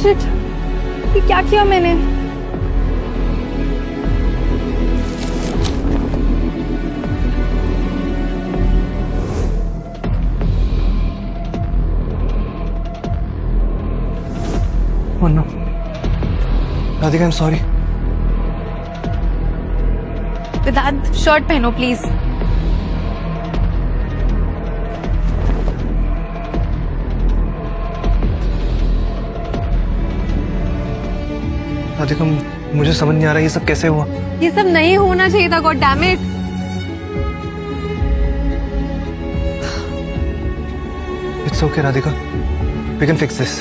Shit, ये क्या किया मैंने? Oh no. Radhika, I'm sorry. Vedant, shirt पहनो प्लीज। राधिका, मुझे समझ नहीं आ रहा ये सब कैसे हुआ। ये सब नहीं होना चाहिए था, god damn it. It's okay, Radhika. We can fix this.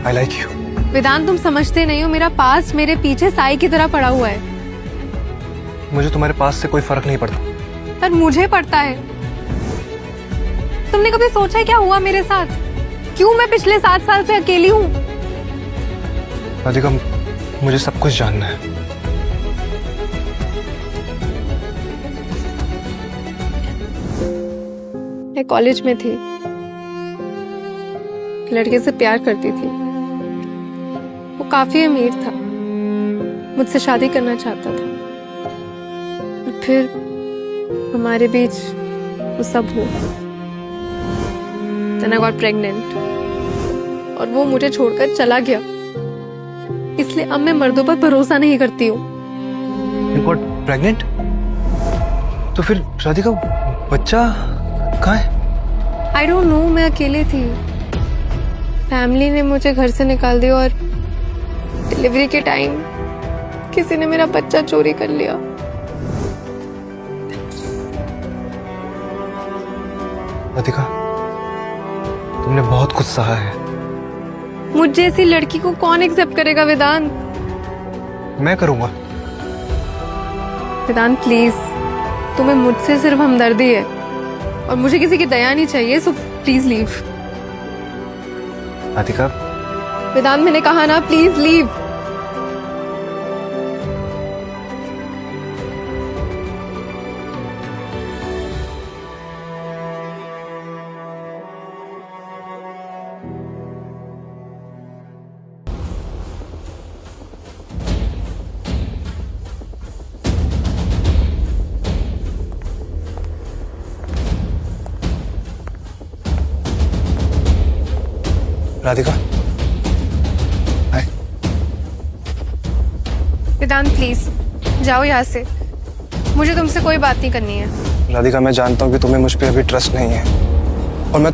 I like you. वेदांत, तुम समझते नहीं हो, मेरा पास मेरे पीछे साई की तरह पड़ा हुआ है। मुझे तुम्हारे पास से कोई फर्क नहीं पड़ता। पर मुझे पड़ता है। तुमने कभी सोचा है क्या हुआ मेरे साथ? क्यों मैं पिछले 7 साल से अकेली हूँ? राधिका, मुझे सब कुछ जानना है। मैं कॉलेज में थी, लड़के से प्यार करती थी। वो काफी अमीर था, मुझसे शादी करना चाहता था। और फिर हमारे बीच वो सब हुआ। Then I got pregnant और वो मुझे छोड़कर चला गया। इसलिए अब मैं मर्दों पर भरोसा नहीं करती हूँ। You got pregnant? तो फिर राधिका, बच्चा कहाँ है? I don't know, मैं अकेले थी। फैमिली ने मुझे घर से निकाल दिया और डिलीवरी के टाइम किसी ने मेरा बच्चा चोरी कर लिया। राधिका, तुमने बहुत कुछ सहा है। मुझ जैसी लड़की को कौन एक्सेप्ट करेगा वेदांत? मैं करूंगा। वेदांत प्लीज, तुम्हें मुझसे सिर्फ हमदर्दी है और मुझे किसी की दया नहीं चाहिए, so please leave. Radhika, Vedant, मैंने कहा ना, please leave. Radhika, hi. Vedant please जाओ यहाँ से, मुझे तुमसे कोई बात नहीं करनी है। राधिका, मैं जानता हूँ कि तुम्हें मुझ पे अभी ट्रस्ट नहीं है और मैं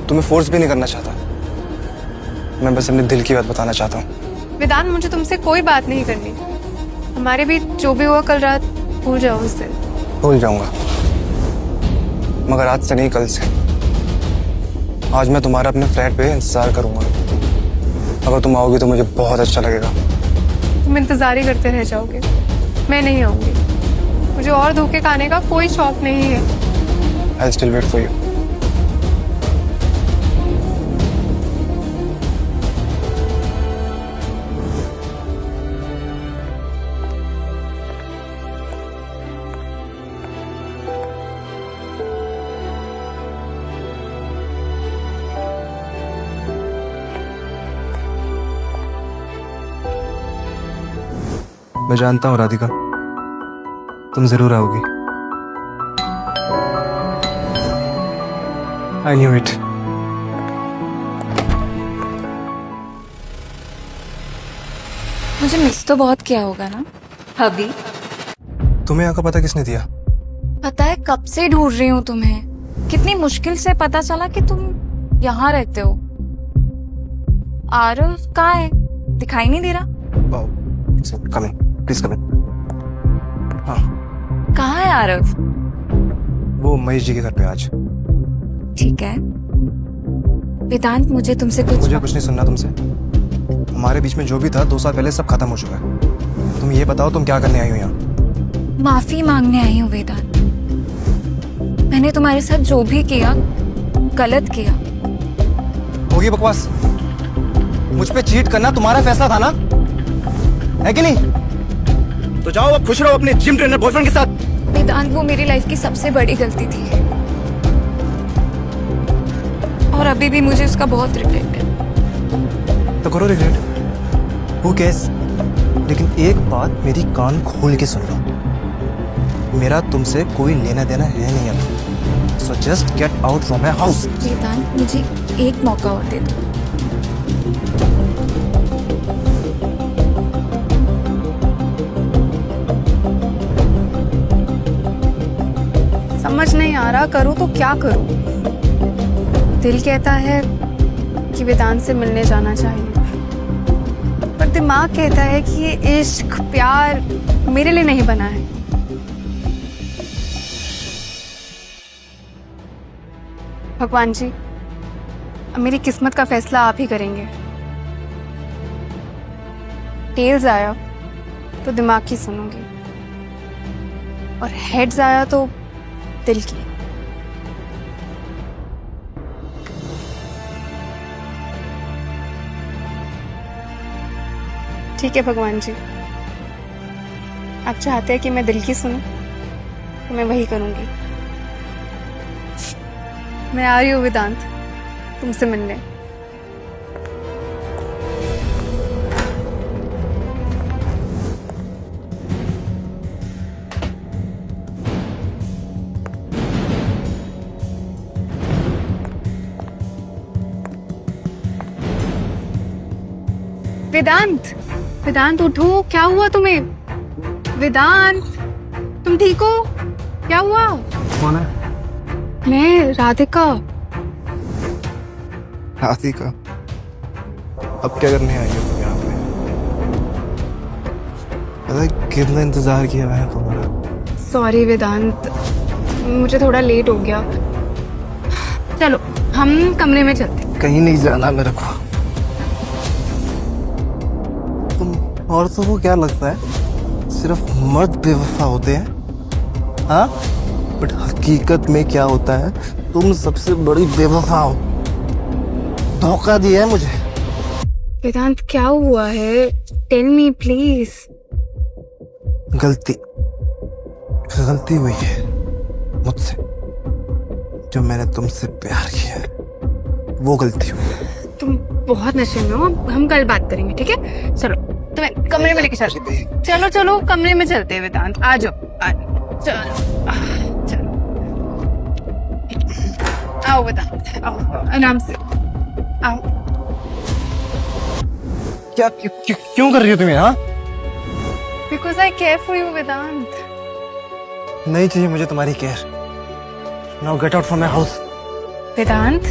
तुम्हें फोर्स भी नहीं करना चाहता। मैं बस अपने दिल की बात बताना चाहता हूँ। वेदांत, मुझे तुमसे कोई बात नहीं करनी। हमारे बीच जो भी हुआ कल रात, भूल जाओ उससे। भूल जाऊंगा, मगर आज से नहीं, कल से। आज मैं तुम्हारा अपने फ्लैट पे इंतजार करूंगा। अगर तुम आओगी तो मुझे बहुत अच्छा लगेगा। तुम इंतजार ही करते रह जाओगे, मैं नहीं आऊंगी। मुझे और धोखे खाने का कोई शौक नहीं है। I'll still wait for you. मैं जानता हूँ राधिका, तुम जरूर आओगी। I knew it. मुझे मिस तो बहुत किया होगा ना अभी? तुम्हें यहाँ का पता किसने दिया? पता है, कब से ढूंढ रही हूँ तुम्हें। कितनी मुश्किल से पता चला कि तुम यहाँ रहते हो। आरव कहाँ है? दिखाई नहीं दे रहा। Come in. Please come in. हाँ, कहाँ है आरव? वो महेश जी के घर पे आज। ठीक है वेदांत, मुझे तुमसे कुछ नहीं सुनना तुमसे। हमारे बीच में जो भी था 2 साल पहले सब खत्म हो चुका है। तुम ये बताओ, तुम क्या करने आई हो यहाँ? माफी मांगने आई हूँ वेदांत। मैंने तुम्हारे साथ जो भी किया गलत किया। होगी बकवास। मुझ पे चीट करना तुम्हारा फैसला था ना, है कि नहीं? तो जाओ अब खुश रहो अपने जिम ट्रेनर बॉयफ्रेंड के साथ। वेदांत, वो मेरी लाइफ की सबसे बड़ी गलती थी और अभी भी मुझे उसका बहुत रिग्रेट है। तो करो रिग्रेट, हु केयर्स। लेकिन एक बात मेरी कान खोल के सुन लो, मेरा तुमसे कोई लेना देना है नहीं अब। So just get out from my house. Vedant, मुझे एक मौका और दे दो। समझ नहीं आ रहा करूँ तो क्या करूँ। दिल कहता है कि वेदांत से मिलने जाना चाहिए, पर दिमाग कहता है कि ये इश्क प्यार मेरे लिए नहीं बना है। भगवान जी, अब मेरी किस्मत का फैसला आप ही करेंगे। टेल्स आया तो दिमाग की सुनूंगी, और हेड्स आया तो दिल की। ठीक है भगवान जी, आप चाहते हैं कि मैं दिल की सुनूं तो मैं वही करूंगी। मैं आ रही हूँ वेदांत तुमसे मिलने। वेदांत, वेदांत उठो, क्या हुआ तुम्हें? वेदांत, तुम ठीक हो? क्या हुआ? कौन है? मैं राधिका। राधिका? अब क्या करने आई हो तुम यहाँ पे? पता है कितना इंतजार किया मैंने तुम्हारा। सॉरी वेदांत, मुझे थोड़ा लेट हो गया। चलो हम कमरे में चलते। कहीं नहीं जाना मेरे को। तुम औरतों को क्या लगता है सिर्फ मर्द बेवफा होते हैं? हाँ, बट हकीकत में क्या होता है, तुम सबसे बड़ी बेवफा हो। धोखा दिया है मुझे। वेदांत क्या हुआ है? Tell me please. गलती हुई है मुझसे, जो मैंने तुमसे प्यार किया है वो गलती हुई। तुम बहुत नशे में हो, हम कल बात करेंगे, ठीक है? चलो तुम्हें कमरे में लेके चलते। चलो चलो कमरे में चलते हैं वेदांत, आ जाओ। चलो चलो, आओ वेदांत, आओ आराम से आओ। क्या क्यों कर रही हो तुम ये? हाँ, because I care for you Vedant. नहीं चाहिए मुझे तुम्हारी care. Now get out from my house. Vedant,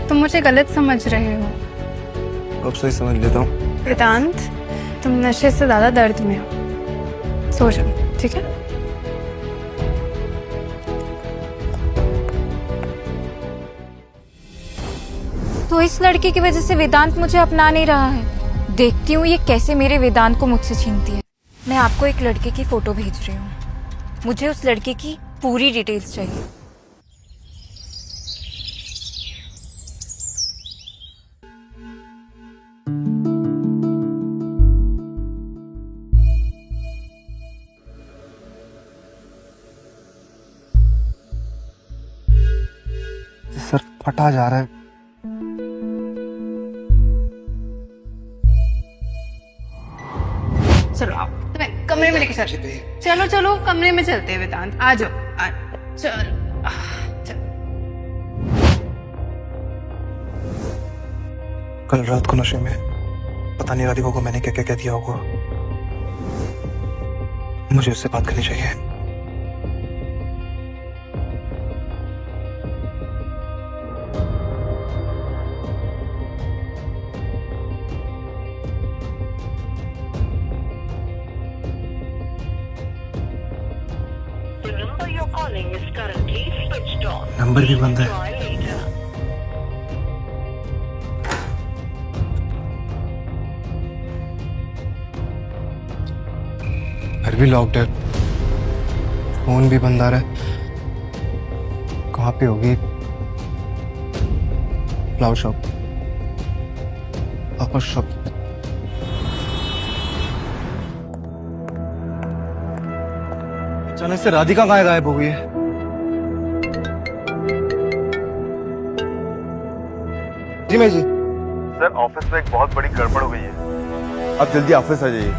तुम मुझे गलत समझ रहे हो। अब सही समझ लेता हूँ। वेदांत, तुम नशे से ज्यादा दर्द में हो, सो जाओ, ठीक है? तो इस लड़के की वजह से वेदांत मुझे अपना नहीं रहा है। देखती हूँ ये कैसे मेरे वेदांत को मुझसे छीनती है। मैं आपको एक लड़के की फोटो भेज रही हूँ, मुझे उस लड़के की पूरी डिटेल्स चाहिए। सर फटा जा रहा है। चलो आओ, तुम्हें कमरे में लेके चलते। चलो चलो कमरे में चलते हैं वेदांत, आ जाओ। चलो चलो। कल रात को नशे में पता नहीं राधिका को मैंने क्या क्या कह दिया होगा। मुझे उससे बात करनी चाहिए। नंबर भी बंद है। घर भी लॉक्ड है, फोन भी बंद आ रहा है। कहाँ पे होगी? Flower shop, flower shop. अचानक से राधिका कहाँ गायब हो गई है? जी मैं जी, सर ऑफिस में एक बहुत बड़ी गड़बड़ हो गई है। आप जल्दी ऑफिस आ जाइए,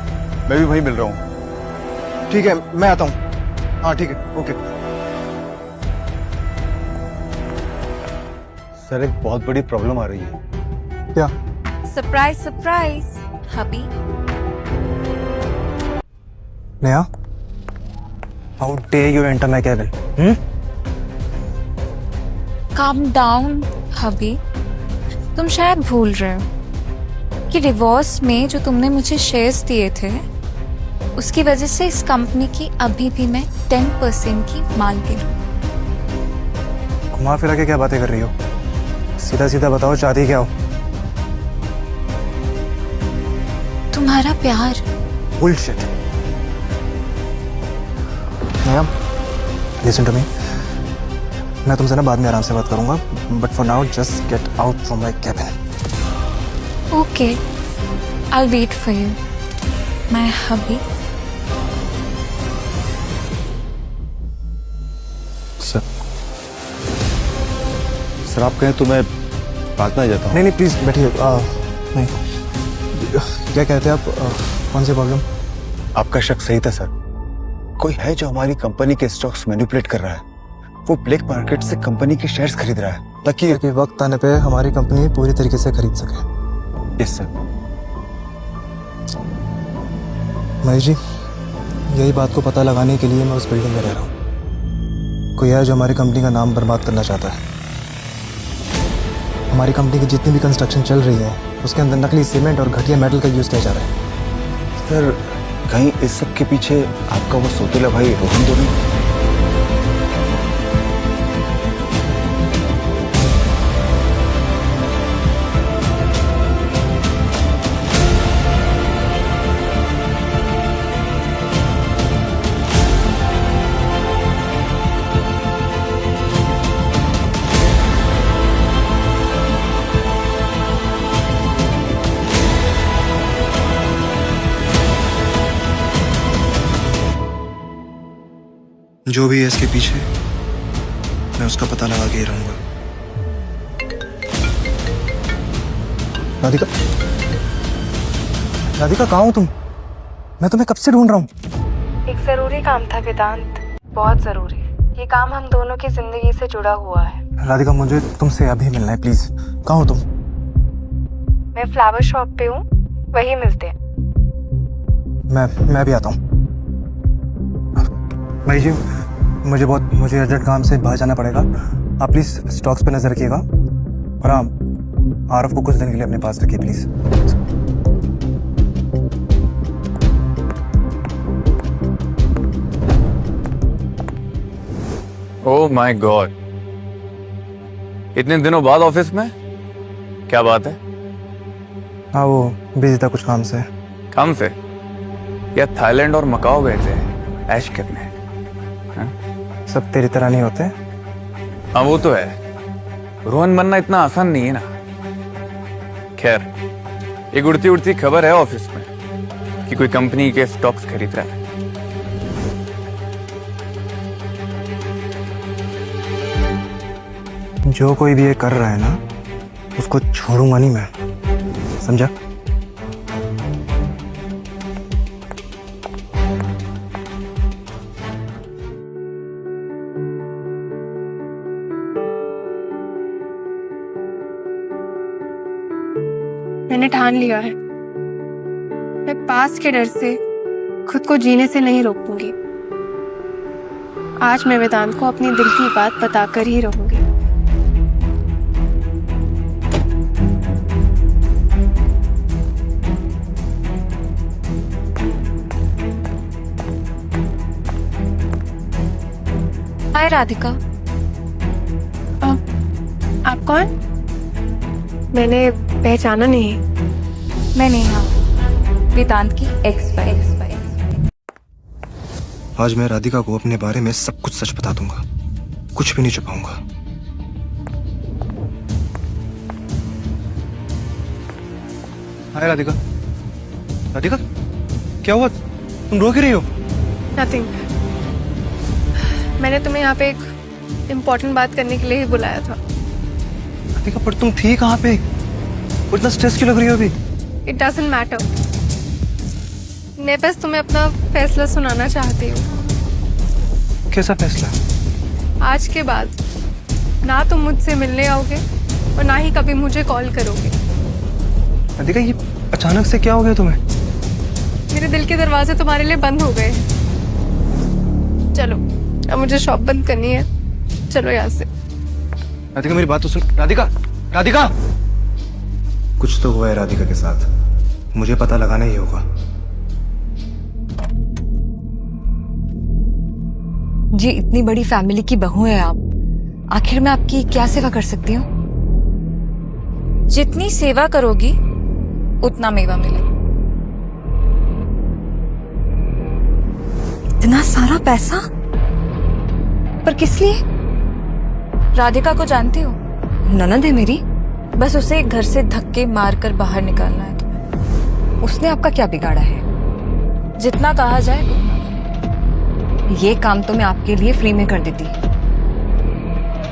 मैं भी वहीं मिल रहा हूँ। ठीक है, मैं आता हूँ। हाँ ठीक है, ओके। सर एक बहुत बड़ी प्रॉब्लम आ रही है। क्या? Surprise surprise hubby. Neha, how dare you enter my cabin? Calm down hubby. तुम शायद भूल रहे हो कि डिवोर्स में जो तुमने मुझे शेयर्स दिए थे उसकी वजह से इस कंपनी की अभी भी मैं 10% की मालकिन हूँ। घुमा फिरा के क्या बातें कर रही हो? सीधा सीधा बताओ, चाहती क्या हो? तुम्हारा प्यार। Bullshit. Ma'am, listen to me. मैं तुमसे ना बाद में आराम से बात करूंगा, but for now just get out from my cabin. Okay, I wait for you my hubby. Sir आप कहें तो मैं बाद में आ जाता हूँ। नहीं नहीं, प्लीज बैठिए। नहीं, क्या कहते हैं आप? कौन सी प्रॉब्लम? आपका शक सही था सर। कोई है जो हमारी कंपनी के स्टॉक्स मैनिपुलेट कर रहा है। वो ब्लैक मार्केट से कंपनी के शेयर्स खरीद रहा है ताकि वक्त आने पे हमारी कंपनी पूरी तरीके से खरीद सके। Yes sir. महेश जी, यही बात को पता लगाने के लिए मैं उस बिल्डिंग में रह रहा हूँ। कोई है जो हमारी कंपनी का नाम बर्बाद करना चाहता है। हमारी कंपनी की जितनी भी कंस्ट्रक्शन चल रही है उसके अंदर नकली सीमेंट और घटिया मेटल का यूज़ किया जा रहा है। सर कहीं इस सब के पीछे आपका वो सौतेला भाई रोहन तो नहीं? जो भी है इसके पीछे, मैं उसका पता लगा के ही रहूंगा। राधिका, राधिका कहाँ हो तुम? मैं तुम्हें कब से ढूंढ रहा हूँ। एक जरूरी काम था वेदांत, बहुत जरूरी। ये काम हम दोनों की जिंदगी से जुड़ा हुआ है। राधिका, मुझे तुमसे अभी मिलना है, प्लीज। कहाँ हो तुम? मैं फ्लावर शॉप पे हूँ, वहीं मिलते हैं। मैं भी आता हूँ। भाई जी, मुझे अर्जेंट काम से बाहर जाना पड़ेगा। आप प्लीज स्टॉक्स पे नजर रखिएगा और हाँ, आरफ को कुछ दिन के लिए अपने पास रखिए प्लीज। ओह माय गॉड, इतने दिनों बाद ऑफिस में? क्या बात है? हाँ, वो बिजी था कुछ काम से। काम से? या थाईलैंड और मकाओ गए थे ऐश करने? सब तेरी तरह नहीं होते। हाँ वो तो है, रोहन बनना इतना आसान नहीं है ना। खैर, एक उड़ती उड़ती खबर है ऑफिस में कि कोई कंपनी के स्टॉक्स खरीद रहा है। जो कोई भी ये कर रहा है ना, उसको छोड़ूंगा नहीं मैं, समझा? मैंने ठान लिया है, मैं पास्ट के डर से खुद को जीने से नहीं रोकूंगी। आज मैं वेदांत को अपनी दिल की बात बताकर ही रहूंगी। हाय राधिका। आप कौन? मैंने पहचाना नहीं। मैं नेहा, वेदांत की एक्स वाइफ। आज मैं राधिका को अपने बारे में सब कुछ सच बता दूंगा, कुछ भी नहीं छुपाऊंगा। हाय राधिका। राधिका, क्या हुआ? तुम रो क्यों रही हो? नथिंग। मैंने तुम्हें यहाँ पे एक इम्पोर्टेंट बात करने के लिए ही बुलाया था। राधिका, पर तुम थी कहाँ पे? वो इतना स्ट्रेस क्यों लग रही हो अभी? It doesn't matter. मैं बस तुम्हें अपना फैसला सुनाना चाहती हूँ। कैसा फैसला? आज के बाद ना तुम मुझसे मिलने आओगे और ना ही कभी मुझे कॉल करोगे। राधिका, ये अचानक से क्या हो गया तुम्हें? मेरे दिल के दरवाजे तुम्हारे लिए बंद हो गए। चलो, अब मुझे शॉप बंद करनी है। चलो यहाँ से। राधिका, मेरी बात तो सुन। राधिका, राधिका! कुछ तो हुआ है राधिका के साथ, मुझे पता लगाना ही होगा। जी, इतनी बड़ी फैमिली की बहू है आप, आखिर मैं आपकी क्या सेवा कर सकती हूँ? जितनी सेवा करोगी उतना मेवा मिलेगा। इतना सारा पैसा? पर किस लिए? राधिका को जानती हो? ननद है मेरी। बस उसे घर से धक्के मारकर बाहर निकालना है तुम्हें। उसने आपका क्या बिगाड़ा है? जितना कहा जाए उतना। ये काम तो मैं आपके लिए फ्री में कर देती,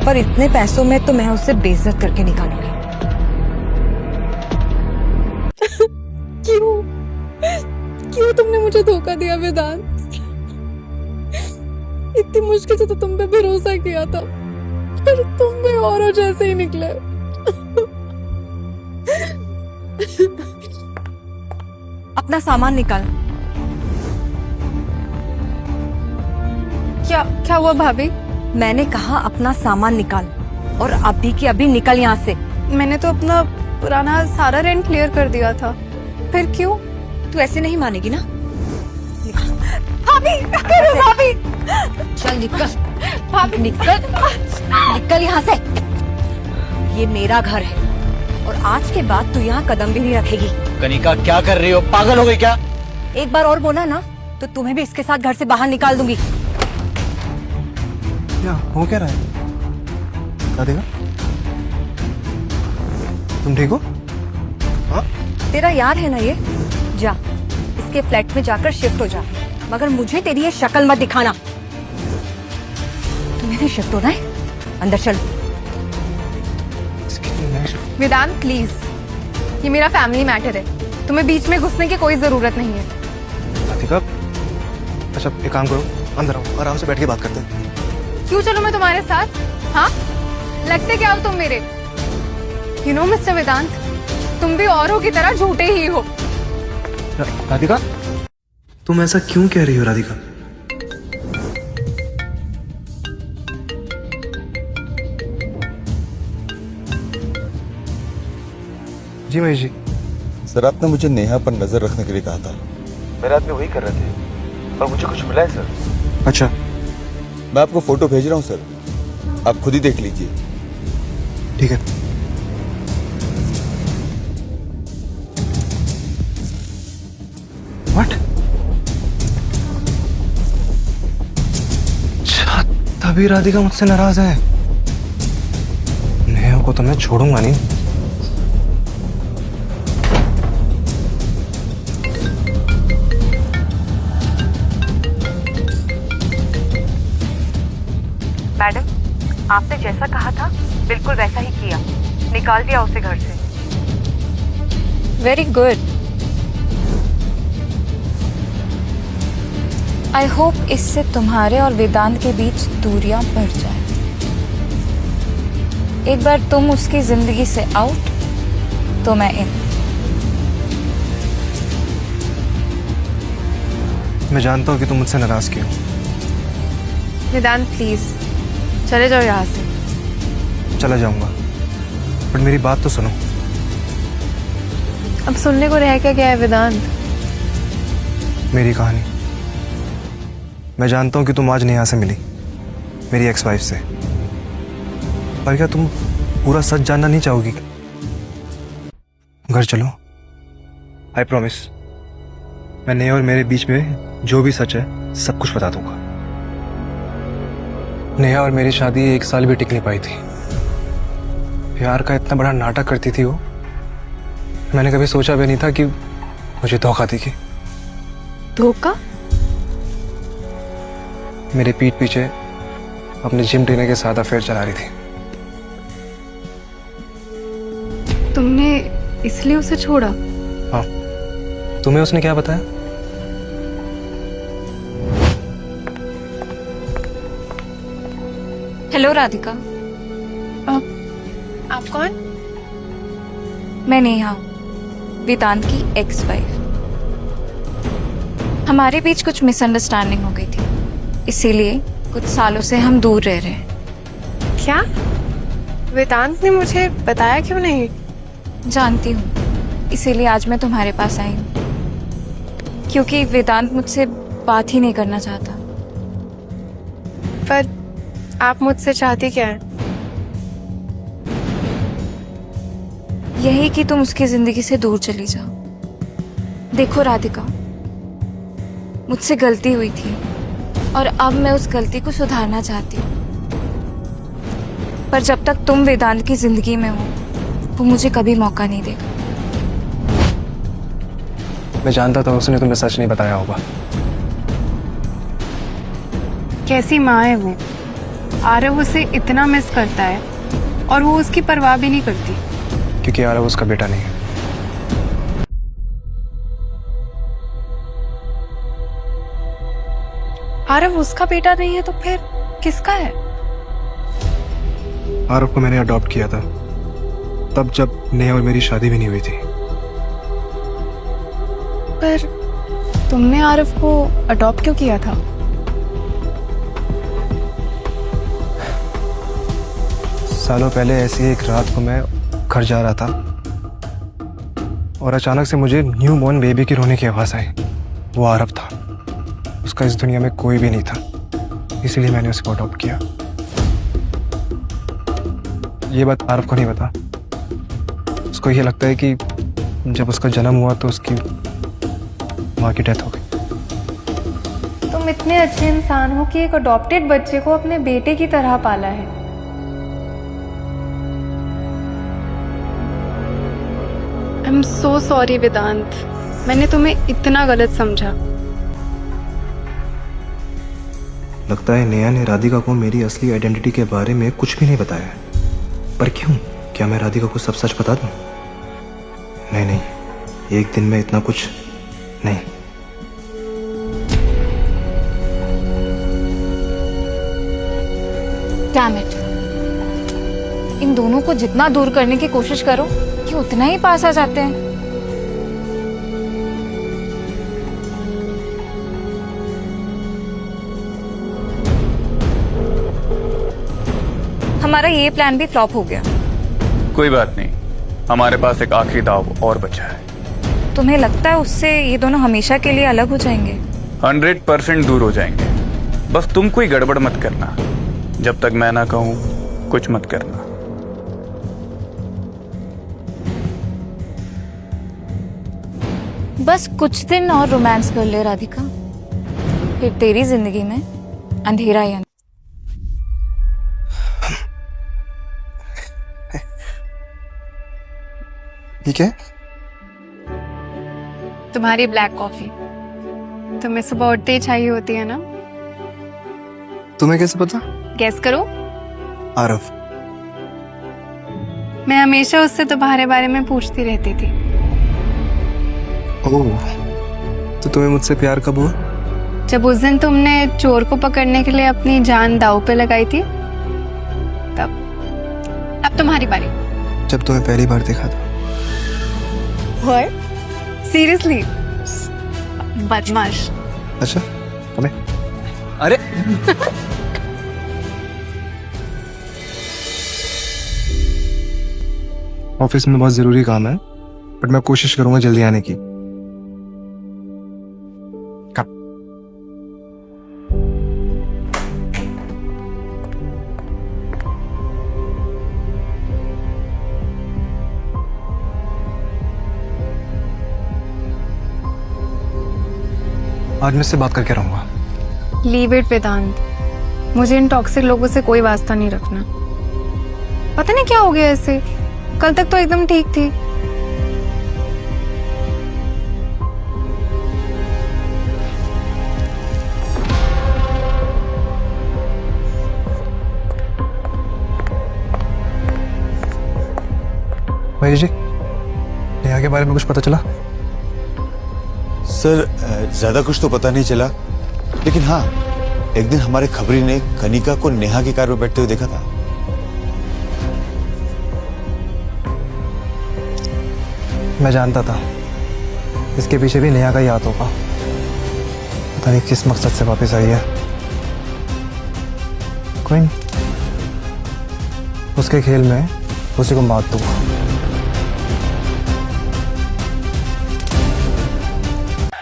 पर इतने पैसों में तो मैं उसे बेइज्जत करके निकालूंगी। क्यों? क्यों तुमने मुझे धोखा दिया वेदांत? इतनी मुश्किल से तो तुम पे भरोसा किया था, पर तुम भी औरों जैसे ही निकले। अपना सामान निकाल। क्या हुआ भाभी? मैंने कहा अपना सामान निकाल, और अभी की अभी निकल यहाँ से। मैंने तो अपना पुराना सारा रेंट क्लियर कर दिया था। फिर क्यों? तू ऐसे नहीं मानेगी ना? भाभी, भाभी, चल निकल, भाभी निकल, निकल यहाँ से। ये मेरा घर है और आज के बाद तू यहाँ कदम भी नहीं रखेगी। कनिका, क्या कर रही हो? पागल हो गई क्या? एक बार और बोला ना तो तुम्हें भी इसके साथ घर से बाहर निकाल दूंगी। क्या हो क्या रहा है? राधिका, तुम ठीक हो? हाँ? तेरा यार है ना ये? जा, इसके फ्लैट में जाकर शिफ्ट हो जा, मगर मुझे तेरी ये शक्ल मत दिखाना। तुम्हें भी शिफ्ट होना है? अंदर चल। वेदांत प्लीज, ये मेरा फैमिली मैटर है, तुम्हें बीच में घुसने की कोई जरूरत नहीं है। राधिका, अच्छा एक काम करो, अंदर आओ, आराम से बैठ के बात करते हैं। क्यों चलो मैं तुम्हारे साथ? हाँ, लगते क्या हो तुम मेरे? यू नो मिस्टर वेदांत, तुम भी औरों की तरह झूठे ही हो। राधिका, तुम ऐसा क्यों कह रही हो राधिका? जी महेश जी। सर, आपने मुझे नेहा पर नजर रखने के लिए कहा था। मेरे आदमी वही कर रहे थे और मुझे कुछ मिला है सर। अच्छा, मैं आपको फोटो भेज रहा हूँ सर, आप खुद ही देख लीजिए। ठीक है। व्हाट? अच्छा, तभी राधिका मुझसे नाराज है। नेहा को तो मैं छोड़ूंगा नहीं। मैडम, आपने जैसा कहा था बिल्कुल वैसा ही किया, निकाल दिया उसे घर से। Very good. आई होप इससे तुम्हारे और वेदांत के बीच दूरियां बढ़ जाए। एक बार तुम उसकी जिंदगी से आउट तो मैं इन। मैं जानता हूँ कि तुम मुझसे नाराज क्यों। वेदांत प्लीज चले जाओ यहाँ से। चला जाऊंगा, पर मेरी बात तो सुनो। अब सुनने को रह क्या गया है वेदांत? मेरी कहानी। मैं जानता हूँ कि तुम आज नेहा से मिली, मेरी एक्स वाइफ से, पर क्या तुम पूरा सच जानना नहीं चाहोगी? घर चलो, आई प्रॉमिस, मैं नेहा और मेरे बीच में जो भी सच है सब कुछ बता दूंगा। नेहा और मेरी शादी 1 साल भी टिक नहीं पाई थी। प्यार का इतना बड़ा नाटक करती थी वो, मैंने कभी सोचा भी नहीं था कि मुझे धोखा देगी। धोखा? मेरे पीठ पीछे अपने जिम ट्रेनर के साथ अफेयर चला रही थी। तुमने इसलिए उसे छोड़ा? हाँ, तुम्हें उसने क्या बताया? हेलो राधिका, आप कौन? मैं नेहा हूँ, वेदांत की एक्स वाइफ। हमारे बीच कुछ मिसअंडरस्टैंडिंग हो गई थी, इसीलिए कुछ सालों से हम दूर रह रहे हैं। क्या? वेदांत ने मुझे बताया क्यों नहीं? जानती हूँ, इसीलिए आज मैं तुम्हारे पास आई हूँ, क्योंकि वेदांत मुझसे बात ही नहीं करना चाहता। पर आप मुझसे चाहती क्या है? यही कि तुम उसकी जिंदगी से दूर चली जाओ। देखो राधिका, मुझसे गलती हुई थी और अब मैं उस गलती को सुधारना चाहती हूँ, पर जब तक तुम वेदांत की जिंदगी में हो वो मुझे कभी मौका नहीं देगा। मैं जानता था उसने तुम्हें सच नहीं बताया होगा। कैसी माँ है वो? आरव उसे इतना मिस करता है और वो उसकी परवाह भी नहीं करती। क्योंकि आरव उसका बेटा नहीं है। आरव उसका बेटा नहीं है तो फिर किसका है? आरव को मैंने अडॉप्ट किया था, तब जब नेहा और मेरी शादी भी नहीं हुई थी। पर तुमने आरव को अडॉप्ट क्यों किया था? सालों पहले ऐसी एक रात को मैं घर जा रहा था और अचानक से मुझे न्यू बॉर्न बेबी की रोने की आवाज़ आई। वो आरव था, उसका इस दुनिया में कोई भी नहीं था, इसलिए मैंने उसको अडॉप्ट किया। ये बात आरव को नहीं पता। उसको ये लगता है कि जब उसका जन्म हुआ तो उसकी माँ की डेथ हो गई। तुम इतने अच्छे इंसान हो कि एक अडॉप्टेड बच्चे को अपने बेटे की तरह पाला है। आई एम सो सॉरी वेदांत, मैंने तुम्हें इतना गलत समझा। लगता है नेहा ने राधिका को मेरी असली आइडेंटिटी के बारे में कुछ भी नहीं बताया है। पर क्यों? क्या मैं राधिका को सब सच बता दूं? नहीं नहीं, एक दिन में इतना कुछ नहीं। डैम इट, इन दोनों को जितना दूर करने की कोशिश करो कि उतना ही पास आ जाते हैं। हमारा ये प्लान भी फ्लॉप हो गया। कोई बात नहीं, हमारे पास एक आखिरी दाव और बचा है। तुम्हें लगता है उससे ये दोनों हमेशा के लिए अलग हो जाएंगे? 100% दूर हो जाएंगे। बस तुम कोई गड़बड़ मत करना, जब तक मैं ना कहूं कुछ मत करना। बस कुछ दिन और रोमांस कर ले राधिका, फिर तेरी जिंदगी में अंधेरा ही अंधेरा। ठीक है, तुम्हारी ब्लैक कॉफी तुम्हें सुबह उठते ही चाहिए होती है ना? तुम्हें कैसे पता? गेस करो। आरव। मैं हमेशा उससे तुम्हारे बारे में पूछती रहती थी। ओह, तो तुम्हें मुझसे प्यार कब हुआ? जब उस दिन तुमने चोर को पकड़ने के लिए अपनी जान दांव पे लगाई थी, तब। अब तुम्हारी बारी। जब तुम्हें पहली बार देखा था। सीरियसली? बदमाश। अच्छा, हमें अरे ऑफिस में बहुत जरूरी काम है, बट मैं कोशिश करूंगा जल्दी आने की। कब? आज मैं इससे बात करके रहूंगा। लीव इट वेदांत, मुझे इन टॉक्सिक लोगों से कोई वास्ता नहीं रखना। पता नहीं क्या हो गया ऐसे, कल तक तो एकदम ठीक थी। मयूरी जी, के बारे में कुछ पता चला? सर ज्यादा कुछ तो पता नहीं चला, लेकिन हाँ एक दिन हमारे खबरी ने कनिका को नेहा की कार में बैठते हुए देखा था। मैं जानता था इसके पीछे भी नेहा का ही हाथ होगा। पता नहीं किस मकसद से वापस आई है। कोई नहीं, उसके खेल में उसी को मात दूंगा।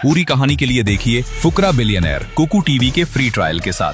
पूरी कहानी के लिए देखिए फुकरा बिलियनेयर कुकू टीवी के फ्री ट्रायल के साथ।